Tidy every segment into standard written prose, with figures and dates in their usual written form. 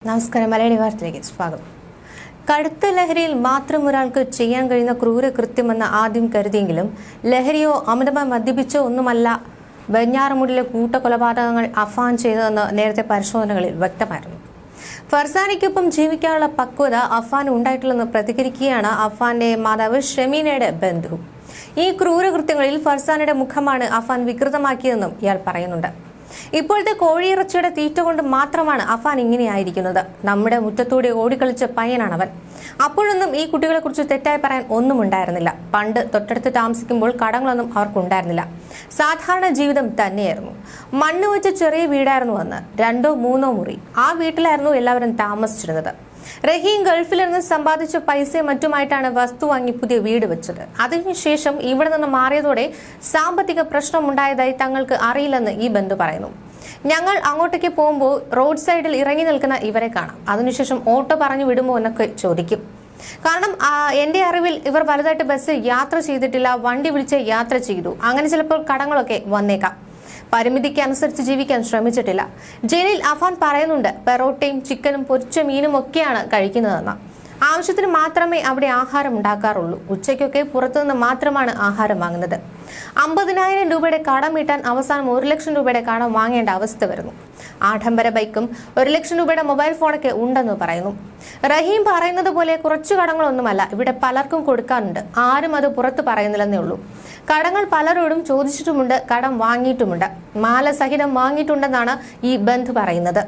നമസ്കാരം. മലയാളി വാർത്തയിലേക്ക് സ്വാഗതം. കടുത്ത ലഹരിയിൽ മാത്രം ഒരാൾക്ക് ചെയ്യാൻ കഴിയുന്ന ക്രൂരകൃത്യമെന്ന് ആദ്യം കരുതിയെങ്കിലും ലഹരിയോ അമിതമായി മദ്യപിച്ചോ ഒന്നുമല്ല വെഞ്ഞാറമൂടിലെ കൂട്ടക്കൊലപാതകങ്ങൾ അഫാൻ ചെയ്തതെന്ന് നേരത്തെ പരിശോധനകളിൽ വ്യക്തമായിരുന്നു. ഫർസാനയ്ക്കൊപ്പം ജീവിക്കാനുള്ള പക്വത അഫാൻ ഉണ്ടായിട്ടില്ലെന്ന് പ്രതികരിക്കുകയാണ് അഫാന്റെ മാതാവ് ഷെമീനയുടെ ബന്ധു. ഈ ക്രൂരകൃത്യങ്ങളിൽ ഫർസാനയുടെ മുഖമാണ് അഫാൻ വികൃതമാക്കിയതെന്നും ഇയാൾ പറയുന്നുണ്ട്. ഇപ്പോഴത്തെ കോഴിയിറച്ചിയുടെ തീറ്റ കൊണ്ട് മാത്രമാണ് അഫാൻ ഇങ്ങനെയായിരിക്കുന്നത്. നമ്മുടെ മുറ്റത്തൂടെ ഓടിക്കളിച്ച പയ്യനാണവൻ. അപ്പോഴൊന്നും ഈ കുട്ടികളെ കുറിച്ച് തെറ്റായി പറയാൻ ഒന്നും ഉണ്ടായിരുന്നില്ല. പണ്ട് തൊട്ടടുത്ത് താമസിക്കുമ്പോൾ കടങ്ങളൊന്നും അവർക്കുണ്ടായിരുന്നില്ല. സാധാരണ ജീവിതം തന്നെയായിരുന്നു. മണ്ണ് വെച്ച ചെറിയ വീടായിരുന്നു അന്ന്. 2-3 മുറി. ആ വീട്ടിലായിരുന്നു എല്ലാവരും താമസിച്ചിരുന്നത്. റഹീം ഗൾഫിൽ നിന്ന് സമ്പാദിച്ച പൈസയും മറ്റുമായിട്ടാണ് വസ്തു വാങ്ങി പുതിയ വീട് വെച്ചത്. അതിനുശേഷം ഇവിടെ നിന്ന് മാറിയതോടെ സാമ്പത്തിക പ്രശ്നമുണ്ടായതായി തങ്ങൾക്ക് അറിയില്ലെന്ന് ഈ ബന്ധു പറയുന്നു. ഞങ്ങൾ അങ്ങോട്ടേക്ക് പോകുമ്പോൾ റോഡ് സൈഡിൽ ഇറങ്ങി നിൽക്കുന്ന ഇവരെ കാണാം. അതിനുശേഷം ഓട്ടോ പറഞ്ഞു വിടുമോ എന്നൊക്കെ ചോദിക്കും. കാരണം എന്റെ അറിവിൽ ഇവർ വലുതായിട്ട് ബസ് യാത്ര ചെയ്തിട്ടില്ല, വണ്ടി വിളിച്ച് യാത്ര ചെയ്തു. അങ്ങനെ ചിലപ്പോൾ കടങ്ങളൊക്കെ വന്നേക്കാം. പരിമിതിക്ക് അനുസരിച്ച് ജീവിക്കാൻ ശ്രമിച്ചിട്ടില്ല. ജയിലിൽ അഫാൻ പറയുന്നുണ്ട്, പെറോട്ടയും ചിക്കനും പൊരിച്ച മീനും ഒക്കെയാണ് കഴിക്കുന്നതെന്ന്. ആവശ്യത്തിന് മാത്രമേ അവിടെ ആഹാരം ഉണ്ടാക്കാറുള്ളൂ. ഉച്ചയ്ക്കൊക്കെ പുറത്തുനിന്ന് മാത്രമാണ് ആഹാരം വാങ്ങുന്നത്. 50,000 രൂപയുടെ കടം വീട്ടാൻ അവസാനം 1 ലക്ഷം രൂപയുടെ കടം വാങ്ങേണ്ട അവസ്ഥ വരുന്നു. ആഡംബര ബൈക്കും 1 ലക്ഷം രൂപയുടെ മൊബൈൽ ഫോണൊക്കെ ഉണ്ടെന്ന് പറയുന്നു. റഹീം പറയുന്നത് പോലെ കുറച്ചു കടങ്ങളൊന്നുമല്ല, ഇവിടെ പലർക്കും കൊടുക്കാനുണ്ട്. ആരും അത് പുറത്ത് പറയുന്നില്ലെന്നേ ഉള്ളൂ. കടങ്ങൾ പലരോടും ചോദിച്ചിട്ടുമുണ്ട്, കടം വാങ്ങിയിട്ടുമുണ്ട്. മാല സഹിതം വാങ്ങിയിട്ടുണ്ടെന്നാണ് ഈ ബന്ധു പറയുന്നത്.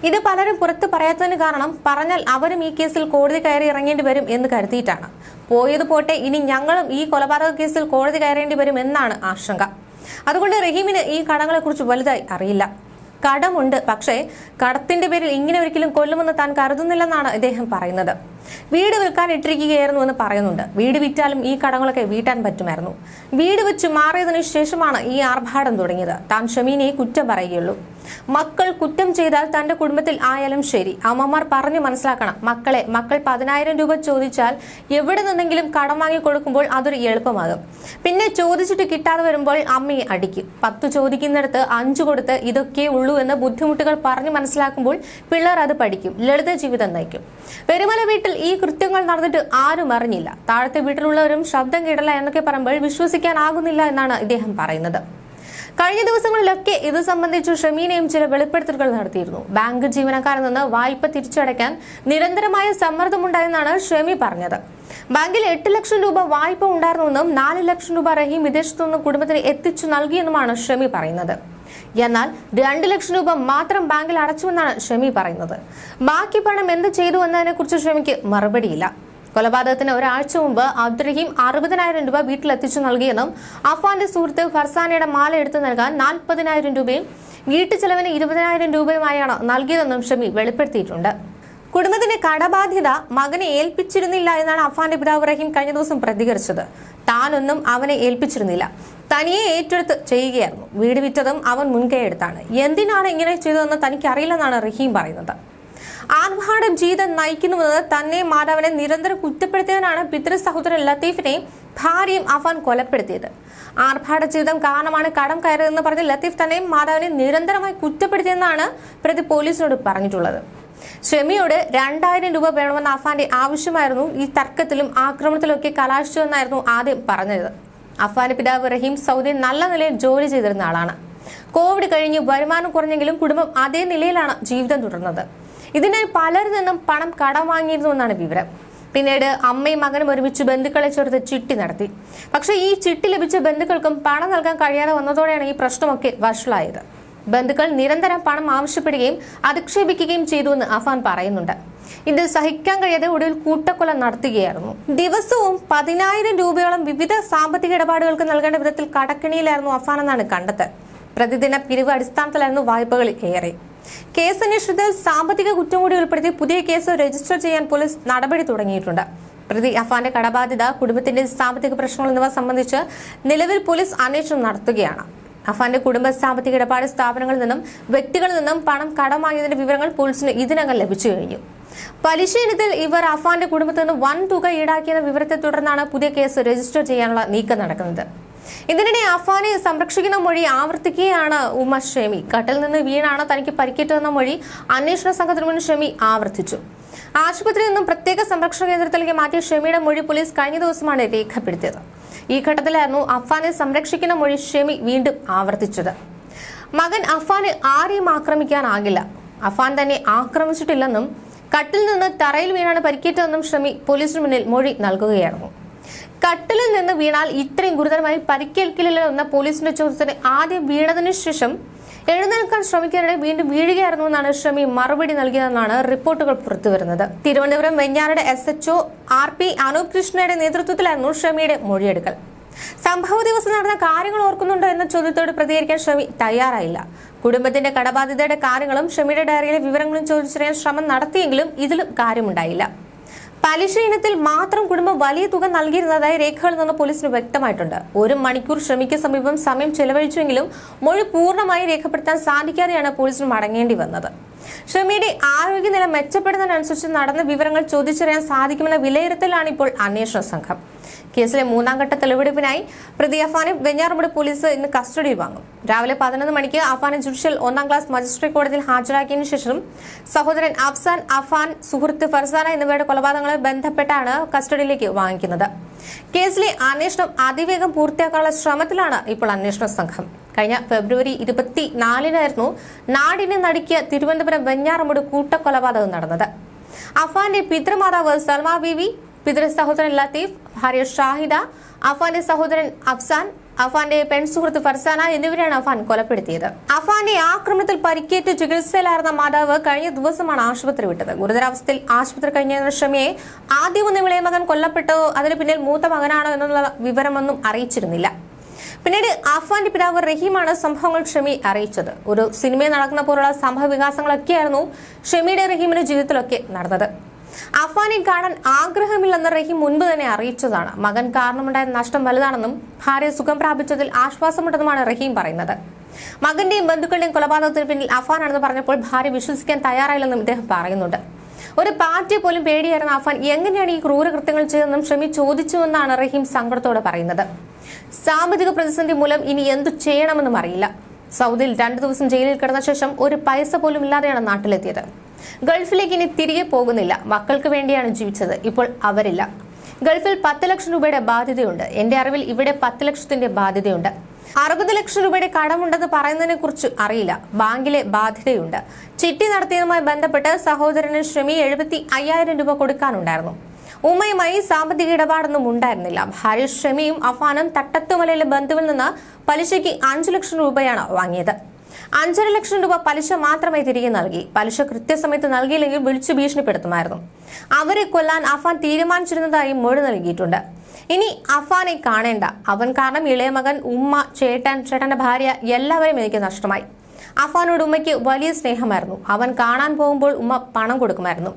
ഇത് പലരും പുറത്ത് പറയാത്തതിന് കാരണം പറഞ്ഞാൽ അവരും ഈ കേസിൽ കോടതി കയറി ഇറങ്ങേണ്ടി വരും എന്ന് കരുതിയിട്ടാണ്. പോയത് പോട്ടെ, ഇനി ഞങ്ങളും ഈ കൊലപാതക കേസിൽ കോടതി കയറേണ്ടി വരും എന്നാണ് ആശങ്ക. അതുകൊണ്ട് റഹീമിന് ഈ കടങ്ങളെ കുറിച്ച് വലുതായി അറിയില്ല. കടമുണ്ട്, പക്ഷേ കടത്തിന്റെ പേരിൽ ഇങ്ങനെ ഒരിക്കലും കൊല്ലുമെന്ന് താൻ കരുതുന്നില്ലെന്നാണ് ഇദ്ദേഹം പറയുന്നത്. വീട് വിൽക്കാൻ ഇട്ടിരിക്കുകയായിരുന്നു എന്ന് പറയുന്നുണ്ട്. വീട് വിറ്റാലും ഈ കടങ്ങളൊക്കെ വീട്ടാൻ പറ്റുമായിരുന്നു. വീട് വെച്ച് മാറിയതിനു ശേഷമാണ് ഈ ആർഭാടം തുടങ്ങിയത്. താൻ ഷമീനയെ കുറ്റം പറയുകയുള്ളൂ. മക്കൾ കുറ്റം ചെയ്താൽ തന്റെ കുടുംബത്തിൽ ആയാലും ശരി, അമ്മമാർ പറഞ്ഞു മനസ്സിലാക്കണം. മക്കൾ 10,000 രൂപ ചോദിച്ചാൽ എവിടെ നിന്നെങ്കിലും കടം വാങ്ങി കൊടുക്കുമ്പോൾ അതൊരു എളുപ്പമാകും. പിന്നെ ചോദിച്ചിട്ട് കിട്ടാതെ വരുമ്പോൾ അമ്മയെ അടിക്കും. 10 ചോദിക്കുന്നിടത്ത് 5 കൊടുത്ത് ഇതൊക്കെ ഉള്ളൂ എന്ന് ബുദ്ധിമുട്ടുകൾ പറഞ്ഞു മനസ്സിലാക്കുമ്പോൾ പിള്ളേർ അത് പഠിക്കും, ലളിത ജീവിതം നയിക്കും. പെരുമല വീട്ടിൽ ഈ കൃത്യങ്ങൾ നടന്നിട്ട് ആരും അറിഞ്ഞില്ല. താഴത്തെ വീട്ടിലുള്ളവരും ശബ്ദം കേട്ടില്ല എന്നൊക്കെ പറയുമ്പോൾ വിശ്വസിക്കാനാകുന്നില്ല എന്നാണ് ഇദ്ദേഹം പറയുന്നത്. കഴിഞ്ഞ ദിവസങ്ങളിലൊക്കെ ഇത് സംബന്ധിച്ച് ഷമീനയും ചില വെളിപ്പെടുത്തലുകൾ നടത്തിയിരുന്നു. ബാങ്ക് ജീവനക്കാരിൽ നിന്ന് വായ്പ തിരിച്ചടയ്ക്കാൻ നിരന്തരമായ സമ്മർദ്ദമുണ്ടായെന്നാണ് ഷമി പറഞ്ഞത്. ബാങ്കിൽ 8 ലക്ഷം രൂപ വായ്പ ഉണ്ടായിരുന്നുവെന്നും 4 ലക്ഷം രൂപ റഹീം വിദേശത്തുനിന്ന് കുടുംബത്തിന് എത്തിച്ചു നൽകിയെന്നുമാണ് ഷമി പറയുന്നത്. എന്നാൽ 2 ലക്ഷം രൂപ മാത്രം ബാങ്കിൽ അടച്ചുവെന്നാണ് ഷമി പറയുന്നത്. ബാക്കി പണം എന്ത് ചെയ്തു എന്നതിനെ കുറിച്ച് ഷമിക്ക് മറുപടിയില്ല. കൊലപാതകത്തിന് ഒരാഴ്ച മുമ്പ് അബ്ദുറഹീം 60,000 രൂപ വീട്ടിലെത്തിച്ചു നൽകിയെന്നും അഫാന്റെ സുഹൃത്ത് ഫർസാനയുടെ മാല എടുത്തു നൽകാൻ 40,000 രൂപയും വീട്ടു ചെലവിന് 20,000 രൂപയുമായാണ് നൽകിയതെന്നും ഷമി വെളിപ്പെടുത്തിയിട്ടുണ്ട്. കുടുംബത്തിന്റെ കടബാധ്യത മകനെ ഏൽപ്പിച്ചിരുന്നില്ല എന്നാണ് അഫാന്റെ പിതാവ് റഹീം കഴിഞ്ഞ ദിവസം പ്രതികരിച്ചത്. താനൊന്നും അവനെ ഏൽപ്പിച്ചിരുന്നില്ല, തനിയെ ഏറ്റെടുത്ത് ചെയ്യുകയായിരുന്നു. വീട് വിറ്റതും അവൻ മുൻകൈ എടുത്താണ്. എന്തിനാണ് ഇങ്ങനെ ചെയ്തതെന്ന് തനിക്കറിയില്ലെന്നാണ് റഹീം പറയുന്നത്. ആർഭാടം ജീവിതം നയിക്കുന്നുവെന്ന് തന്നെ മാതാവിനെ നിരന്തരം കുറ്റപ്പെടുത്തിയതിനാണ് പിതൃ സഹോദരൻ ലത്തീഫിനെയും ഭാര്യയും അഫാൻ കൊലപ്പെടുത്തിയത്. ആർഭാട ജീവിതം കാരണമാണ് കടം കയറിയതെന്ന് പറഞ്ഞ് ലത്തീഫ് തന്നെയും മാതാവിനെ നിരന്തരമായി കുറ്റപ്പെടുത്തിയെന്നാണ് പ്രതി പോലീസിനോട് പറഞ്ഞിട്ടുള്ളത്. ഷമിയോട് 2,000 രൂപ വേണമെന്ന അഫാന്റെ ആവശ്യമായിരുന്നു ഈ തർക്കത്തിലും ആക്രമണത്തിലും ഒക്കെ കലാശിച്ചതെന്നായിരുന്നു ആദ്യം പറഞ്ഞത്. അഫാന്റെ പിതാവ് റഹീം സൗദിയിൽ നല്ല നിലയിൽ ജോലി ചെയ്തിരുന്ന ആളാണ്. കോവിഡ് കഴിഞ്ഞ് വരുമാനം കുറഞ്ഞെങ്കിലും കുടുംബം അതേ നിലയിലാണ് ജീവിതം തുടർന്നത്. ഇതിനായി പലരിൽ നിന്നും പണം കടം വാങ്ങിയിരുന്നുവെന്നാണ് വിവരം. പിന്നീട് അമ്മയും മകനും ഒരുമിച്ച് ബന്ധുക്കളെ ചേർത്ത് ചിട്ടി നടത്തി. പക്ഷേ ഈ ചിട്ടി ലഭിച്ച ബന്ധുക്കൾക്കും പണം നൽകാൻ കഴിയാതെ വന്നതോടെയാണ് ഈ പ്രശ്നമൊക്കെ വഷളായത്. ബന്ധുക്കൾ നിരന്തരം പണം ആവശ്യപ്പെടുകയും അധിക്ഷേപിക്കുകയും ചെയ്തുവെന്ന് അഫാൻ പറയുന്നുണ്ട്. ഇത് സഹിക്കാൻ കഴിയാതെ ഒടുവിൽ കൂട്ടക്കൊല നടത്തുകയായിരുന്നു. ദിവസവും 10,000 രൂപയോളം വിവിധ സാമ്പത്തിക ഇടപാടുകൾക്ക് നൽകേണ്ട വിധത്തിൽ കടക്കിണിയിലായിരുന്നു അഫാൻ എന്നാണ് കണ്ടെത്തൽ. പ്രതിദിന പിരിവ് അടിസ്ഥാനത്തിലായിരുന്നു വായ്പകളിൽ ഏറെ. കേസന്വേഷണത്തിൽ സാമ്പത്തിക കുറ്റം കൂടി ഉൾപ്പെടുത്തി പുതിയ കേസ് രജിസ്റ്റർ ചെയ്യാൻ പോലീസ് നടപടി തുടങ്ങിയിട്ടുണ്ട്. പ്രതി അഫാന്റെ കടബാധ്യത, കുടുംബത്തിന്റെ സാമ്പത്തിക പ്രശ്നങ്ങൾ എന്നിവ സംബന്ധിച്ച് നിലവിൽ പോലീസ് അന്വേഷണം നടത്തുകയാണ്. അഫാന്റെ കുടുംബ സാമ്പത്തിക ഇടപാട് സ്ഥാപനങ്ങളിൽ നിന്നും വ്യക്തികളിൽ നിന്നും പണം കടം വാങ്ങിയതിന്റെ വിവരങ്ങൾ പോലീസിന് ഇതിനകം ലഭിച്ചു കഴിഞ്ഞു. പലിശ ഇനത്തിൽ ഇവർ അഫാന്റെ കുടുംബത്തിൽ നിന്ന് വൻ തുക ഈടാക്കിയെന്ന വിവരത്തെ തുടർന്നാണ് പുതിയ കേസ് രജിസ്റ്റർ ചെയ്യാനുള്ള നീക്കം നടക്കുന്നത്. ഇതിനിടെ അഫാനെ സംരക്ഷിക്കുന്ന മൊഴി ആവർത്തിക്കുകയാണ് ഉമ്മ ഷെമി. കട്ടിൽ നിന്ന് വീണാണ് തനിക്ക് പരിക്കേറ്റതെന്ന മൊഴി അന്വേഷണ സംഘത്തിന് മുന്നിൽ ഷെമി ആവർത്തിച്ചു. ആശുപത്രിയിൽ നിന്നും പ്രത്യേക സംരക്ഷണ കേന്ദ്രത്തിലേക്ക് മാറ്റിയ ഷെമിയുടെ മൊഴി പോലീസ് കഴിഞ്ഞ ദിവസമാണ് രേഖപ്പെടുത്തിയത്. ഈ ഘട്ടത്തിലായിരുന്നു അഫാനെ സംരക്ഷിക്കുന്ന മൊഴി ഷെമി വീണ്ടും ആവർത്തിച്ചത്. മകൻ അഫാന് ആരെയും ആക്രമിക്കാനാകില്ല, അഫാൻ തന്നെ ആക്രമിച്ചിട്ടില്ലെന്നും കട്ടിൽ നിന്ന് തറയിൽ വീണാണ് പരിക്കേറ്റതെന്നും ഷെമി പോലീസിന് മുന്നിൽ മൊഴി നൽകുകയായിരുന്നു. കട്ടിലിൽ നിന്ന് വീണാൽ ഇത്രയും ഗുരുതരമായി പരിക്കേൽക്കില്ലല്ലോ എന്ന പോലീസിന്റെ ചോദ്യത്തിന് ആദ്യം വീണതിനു ശേഷം എഴുന്നേൽക്കാൻ ശ്രമിക്കാനിടെ വീണ്ടും വീഴുകയായിരുന്നു എന്നാണ് ഷെമി മറുപടി നൽകിയതെന്നാണ് റിപ്പോർട്ടുകൾ പുറത്തുവരുന്നത്. തിരുവനന്തപുരം വെഞ്ഞാറയുടെ SHO RP അനൂപ് കൃഷ്ണയുടെ നേതൃത്വത്തിലായിരുന്നു ഷെമിയുടെ മൊഴിയെടുക്കൽ. സംഭവ ദിവസം നടന്ന കാര്യങ്ങൾ ഓർക്കുന്നുണ്ടോ എന്ന ചോദ്യത്തോട് പ്രതികരിക്കാൻ ഷെമി തയ്യാറായില്ല. കുടുംബത്തിന്റെ കടബാധ്യതയുടെ കാര്യങ്ങളും ഷെമിയുടെ ഡയറിയിലെ വിവരങ്ങളും ചോദിച്ചറിയാൻ ശ്രമം നടത്തിയെങ്കിലും ഇതിലും കാര്യമുണ്ടായില്ല. പലിശ ഇനത്തിൽ മാത്രം കുടുംബം വലിയ തുക നൽകിയിരുന്നതായി രേഖകളിൽ നിന്ന് പോലീസിന് വ്യക്തമായിട്ടുണ്ട്. 1 മണിക്കൂർ ഷെമിക്ക് സമീപം സമയം ചെലവഴിച്ചുവെങ്കിലും മൊഴി പൂർണ്ണമായി രേഖപ്പെടുത്താൻ സാധിക്കാതെയാണ് പോലീസിന് മടങ്ങേണ്ടി വന്നത്. ഷെമിയുടെ ആരോഗ്യനില മെച്ചപ്പെടുന്നതിനനുസരിച്ച് നടന്ന വിവരങ്ങൾ ചോദിച്ചറിയാൻ സാധിക്കുമെന്ന വിലയിരുത്തലാണ് ഇപ്പോൾ അന്വേഷണ സംഘം. കേസിലെ 3ാം ഘട്ട തെളിവെടുപ്പിനായി പ്രതി അഫാനെ വെഞ്ഞാറമൂട് പോലീസ് ഇന്ന് കസ്റ്റഡിയിൽ വാങ്ങും. രാവിലെ 11 മണിക്ക് അഫാനെ ജുഡീഷ്യൽ 1ാം ക്ലാസ് മജിസ്ട്രേറ്റ് കോടതിയിൽ ഹാജരാക്കിയതിനു ശേഷം സഹോദരൻ അഫ്സാൻ, അഫാൻ, സുഹൃത്ത് ഫർസാന എന്നിവരുടെ കൊലപാതകങ്ങളെ ബന്ധപ്പെട്ടാണ് കസ്റ്റഡിയിലേക്ക് വാങ്ങിക്കുന്നത്. കേസിലെ അന്വേഷണം അതിവേഗം പൂർത്തിയാക്കാനുള്ള ശ്രമത്തിലാണ് ഇപ്പോൾ അന്വേഷണ സംഘം. കഴിഞ്ഞ ഫെബ്രുവരി 24-നായിരുന്നു നാടിനെ നടുക്കിയ തിരുവനന്തപുരം വെഞ്ഞാറമൂട് കൂട്ടക്കൊലപാതകം നടന്നത്. അഫാന്റെ പിതൃമാതാവ് സൽമ ബീവി, പിതൃ സഹോദരൻ ലത്തീഫ്, ഭാര്യ ഷാഹിദ, അഫാന്റെ സഹോദരൻ അഫ്സാൻ, അഫാന്റെ പെൺസുഹൃത്ത് ഫർസാന എന്നിവരെയാണ് അഫാൻ കൊലപ്പെടുത്തിയത്. അഫാന്റെ ആക്രമണത്തിൽ പരിക്കേറ്റ് ചികിത്സയിലായിരുന്ന മാതാവ് കഴിഞ്ഞ ദിവസമാണ് ആശുപത്രി വിട്ടത്. ഗുരുതരാവസ്ഥയിൽ ആശുപത്രി കഴിഞ്ഞ ഷെമിയെ ആദ്യമൊന്നും ഇളയ മകൻ കൊല്ലപ്പെട്ടോ അതിന് പിന്നിൽ മൂത്ത മകനാണോ എന്നുള്ള വിവരമൊന്നും അറിയിച്ചിരുന്നില്ല. പിന്നീട് അഫാന്റെ പിതാവ് റഹീമാണ് സംഭവങ്ങൾ ഷെമി അറിയിച്ചത്. ഒരു സിനിമയിൽ നടക്കുന്ന പോലുള്ള സംഭവ വികാസങ്ങളൊക്കെയായിരുന്നു ഷെമിയുടെ റഹീമിന്റെ ജീവിതത്തിലൊക്കെ നടന്നത്. അഫാനെ കാണാൻ ആഗ്രഹമില്ലെന്ന് റഹീം മുൻപ് തന്നെ അറിയിച്ചതാണ്. മകൻ കാരണമുണ്ടായ നഷ്ടം വലുതാണെന്നും ഭാര്യ സുഖം പ്രാപിച്ചതിൽ ആശ്വാസമുണ്ടെന്നുമാണ് റഹീം പറയുന്നത്. മകന്റെയും ബന്ധുക്കളുടെയും കൊലപാതകത്തിന് പിന്നിൽ അഫാനാണെന്ന് പറഞ്ഞപ്പോൾ ഭാര്യ വിശ്വസിക്കാൻ തയ്യാറായില്ലെന്നും ഇദ്ദേഹം പറയുന്നുണ്ട്. ഒരു പാർട്ടിയെ പോലും പേടിയായിരുന്ന അഫാൻ എങ്ങനെയാണ് ഈ ക്രൂരകൃത്യങ്ങൾ ചെയ്തതെന്നും ഷെമി ചോദിച്ചുവെന്നാണ് റഹീം സങ്കടത്തോടെ പറയുന്നത്. സാമ്പത്തിക പ്രതിസന്ധി മൂലം ഇനി എന്തു ചെയ്യണമെന്നും അറിയില്ല. സൗദിയിൽ 2 ദിവസം ജയിലിൽ കിടന്ന ശേഷം ഒരു പൈസ പോലും ഇല്ലാതെയാണ് നാട്ടിലെത്തിയത്. ഗൾഫിലേക്ക് ഇനി തിരികെ പോകുന്നില്ല. മക്കൾക്ക് വേണ്ടിയാണ് ജീവിച്ചത്. ഇപ്പോൾ അവരില്ല. ഗൾഫിൽ 10 ലക്ഷം രൂപയുടെ ബാധ്യതയുണ്ട്. എന്റെ അറിവിൽ ഇവിടെ 10 ലക്ഷത്തിന്റെ ബാധ്യതയുണ്ട്. 60 ലക്ഷം രൂപയുടെ കടമുണ്ടെന്ന് പറയുന്നതിനെ കുറിച്ച് അറിയില്ല. ബാങ്കിലെ ബാധ്യതയുണ്ട്. ചിട്ടി നടത്തിയതുമായി ബന്ധപ്പെട്ട് സഹോദരന് ഷെമി 75,000 രൂപ കൊടുക്കാനുണ്ടായിരുന്നു. ഉമ്മയുമായി സാമ്പത്തിക ഇടപാടൊന്നും ഉണ്ടായിരുന്നില്ല. ഭാര്യ ഷെമിയും അഫാനും തട്ടത്തുമലയിലെ ബന്ധുവിൽ നിന്ന് പലിശയ്ക്ക് 5 ലക്ഷം രൂപയാണ് വാങ്ങിയത്. 5.5 ലക്ഷം രൂപ പലിശ മാത്രമായി തിരികെ നൽകി. പലിശ കൃത്യസമയത്ത് നൽകിയില്ലെങ്കിൽ വിളിച്ചു ഭീഷണിപ്പെടുത്തുമായിരുന്നു. അവരെ കൊല്ലാൻ അഫാൻ തീരുമാനിച്ചിരുന്നതായി മൊഴി നൽകിയിട്ടുണ്ട്. ഇനി അഫാനെ കാണേണ്ട. അവൻ കാരണം ഇളയ മകൻ, ഉമ്മ, ചേട്ടന്റെ ഭാര്യ എല്ലാവരും എനിക്ക് നഷ്ടമായി. അഫാനോട് ഉമ്മയ്ക്ക് വലിയ സ്നേഹമായിരുന്നു. അവൻ കാണാൻ പോകുമ്പോൾ ഉമ്മ പണം കൊടുക്കുമായിരുന്നു.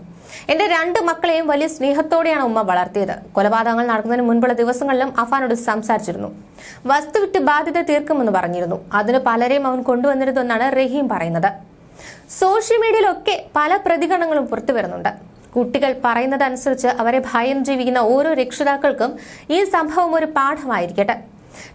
എന്റെ 2 മക്കളെയും വലിയ സ്നേഹത്തോടെയാണ് ഉമ്മ വളർത്തിയത്. കൊലപാതകങ്ങൾ നടക്കുന്നതിന് മുൻപുള്ള ദിവസങ്ങളിലും അഫാനോട് സംസാരിച്ചിരുന്നു. വസ്തു വിറ്റ് ബാധ്യത തീർക്കുമെന്ന് പറഞ്ഞിരുന്നു. അതിന് പലരെയും അവൻ കൊണ്ടുവന്നിരുന്നെന്നാണ് റഹീം പറയുന്നത്. സോഷ്യൽ മീഡിയയിലൊക്കെ പല പ്രതികരണങ്ങളും പുറത്തു വരുന്നുണ്ട്. കുട്ടികൾ പറയുന്നതനുസരിച്ച് അവരെ ഭയം ജീവിക്കുന്ന ഓരോ രക്ഷിതാക്കൾക്കും ഈ സംഭവം ഒരു പാഠമായിരിക്കട്ടെ.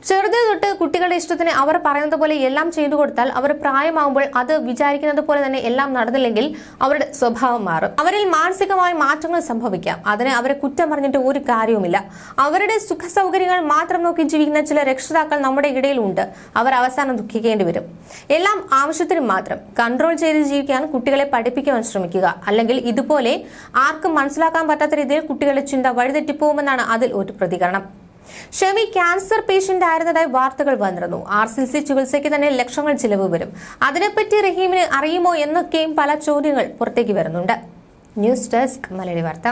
ചെറുതിൽ തൊട്ട് കുട്ടികളുടെ ഇഷ്ടത്തിന് അവർ പറയുന്നത് പോലെ എല്ലാം ചെയ്തു കൊടുത്താൽ അവർ പ്രായമാകുമ്പോൾ അത് വിചാരിക്കുന്നത് പോലെ തന്നെ എല്ലാം നടന്നില്ലെങ്കിൽ അവരുടെ സ്വഭാവം മാറും. അവരിൽ മാനസികമായ മാറ്റങ്ങൾ സംഭവിക്കാം. അതിന് അവരെ കുറ്റം പറഞ്ഞിട്ട് ഒരു കാര്യവുമില്ല. അവരുടെ സുഖ സൗകര്യങ്ങൾ മാത്രം നോക്കി ജീവിക്കുന്ന ചില രക്ഷിതാക്കൾ നമ്മുടെ ഇടയിലുണ്ട്. അവർ അവസാനം ദുഃഖിക്കേണ്ടി വരും. എല്ലാം ആവശ്യത്തിന് മാത്രം കൺട്രോൾ ചെയ്ത് ജീവിക്കാൻ കുട്ടികളെ പഠിപ്പിക്കുവാൻ ശ്രമിക്കുക. അല്ലെങ്കിൽ ഇതുപോലെ ആർക്കും മനസ്സിലാക്കാൻ പറ്റാത്ത രീതിയിൽ കുട്ടികളുടെ ചിന്ത വഴിതെറ്റിപ്പോകുമെന്നാണ് അതിൽ ഒരു പ്രതികരണം. ഷെമി ക്യാൻസർ പേഷ്യന്റ് ആയിരുന്നതായി വാർത്തകൾ വന്നിരുന്നു. RCC ചികിത്സയ്ക്ക് തന്നെ ലക്ഷങ്ങൾ ചിലവ് വരും. അതിനെപ്പറ്റി റഹീമിന് അറിയുമോ എന്നൊക്കെയും പല ചോദ്യങ്ങൾ പുറത്തേക്ക് വരുന്നുണ്ട്. ന്യൂസ് ഡെസ്ക് മലയാളി വാർത്ത.